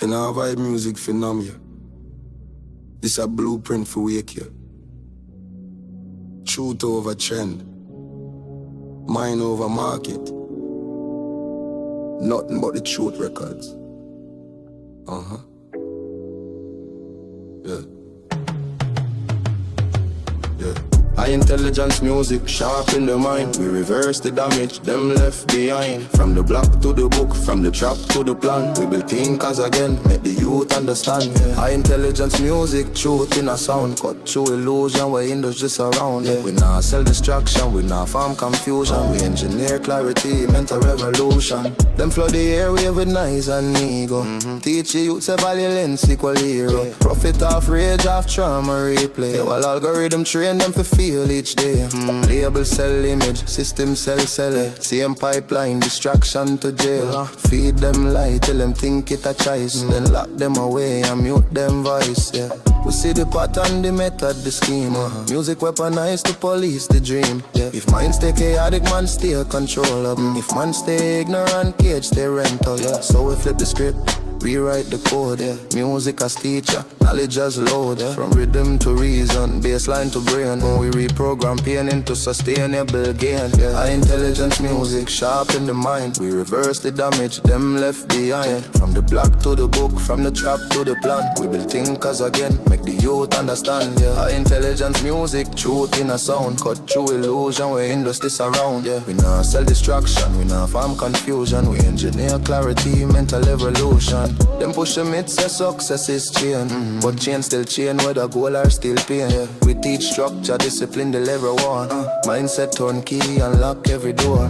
And our vibe music for numb you. This a blueprint for wake you. Truth over trend. Mind over market. Nothing but the truth records. Yeah. High intelligence music, sharpen the mind. We reverse the damage, them left behind. From the block to the book, from the trap to the plan. We will thinkers again, make the youth understand. High intelligence music, truth in a sound. Cut through illusion where Windows just around. We not sell distraction, we not farm confusion. We engineer clarity, mental revolution. Them flood the airwave with nice and ego. Teach the youth say violence equal hero. Profit off rage, off trauma replay. While algorithm train them for feel each day. Label sell image, system sell it. Same pipeline, distraction to jail. Feed them lie till them think it a choice. Then lock them away and mute them voice. We see the pattern, the method, the scheme. Music weaponized to police the dream. If minds stay chaotic, man stay control of. If man stay ignorant, cage stay rental. So we flip the script, rewrite the code. Music as teacher, knowledge as load. From rhythm to reason, baseline to brain. When we reprogram pain into sustainable gain. High intelligence music, sharpen the mind. We reverse the damage, them left behind. From the block to the book, from the trap to the plan. We will thinkers again, make the youth understand. High intelligence music, truth in a sound. Cut through illusion where industry surround. We not sell distraction, we not farm confusion. We engineer clarity, mental evolution. Them push the myth, say success is chain. But chain still chain, whether goal or still pain. We teach structure, discipline, deliver one. Mindset turn key, unlock every door.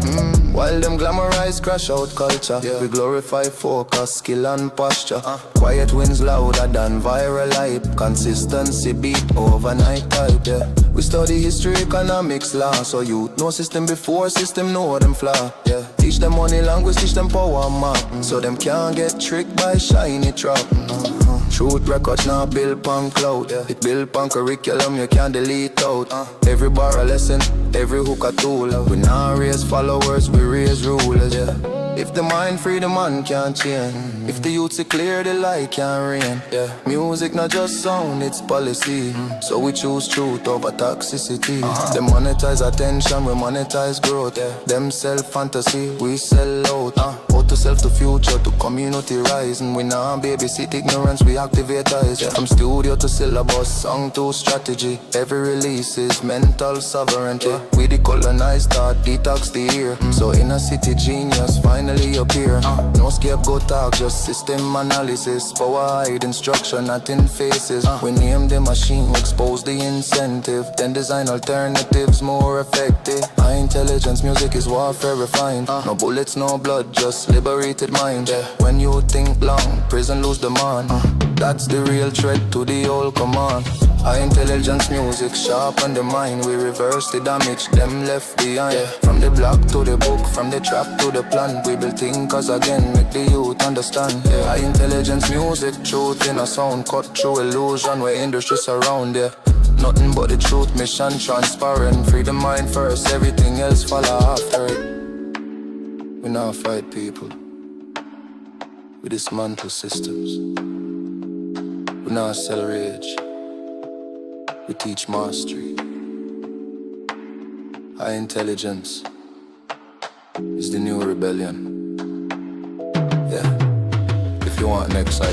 While them glamorize crash out culture, we glorify focus, skill and posture. Quiet wins louder than viral hype. Consistency beat overnight type. We study history, economics, law. So you know system before system know them flaw. Teach them money language, teach them power map. So them can't get tricked by shiny trap. Truth records now build pon cloud. It build pon curriculum you can't delete out. Every bar a lesson, every hook a tool. We now raise followers, we raise rulers. If the mind free, the man can't change. If the youth see clear, the light can't reign. Music not just sound, it's policy. So we choose truth over toxicity. They monetize attention, we monetize growth. Them sell fantasy, we sell out. Out to self to future, to community rising. We now babysit ignorance, we activate eyes. From studio to syllabus, song to strategy. Every release is mental sovereignty. We decolonize thought, detox the ear. So inner city genius finally appear. No scapegoat talk, just system analysis. Power hide instruction, not in faces. We name the machine, expose the incentive. Then design alternatives more effective. High intelligence music is warfare refined. No bullets, no blood, just liberated mind. When you think long, prison lose the man. That's the real threat to the old command. High intelligence music, sharpen the mind. We reverse the damage, them left behind. From the block to the book, from the trap to the plan. We will thinkers again, make the youth understand. High intelligence music, truth in a sound. Cut through illusion where industry surround. Nothing but the truth, mission transparent. Free the mind first, everything else follow after it. We now fight people, we dismantle systems. We now sell rage, we teach mastery. High intelligence is the new rebellion. If you want next, I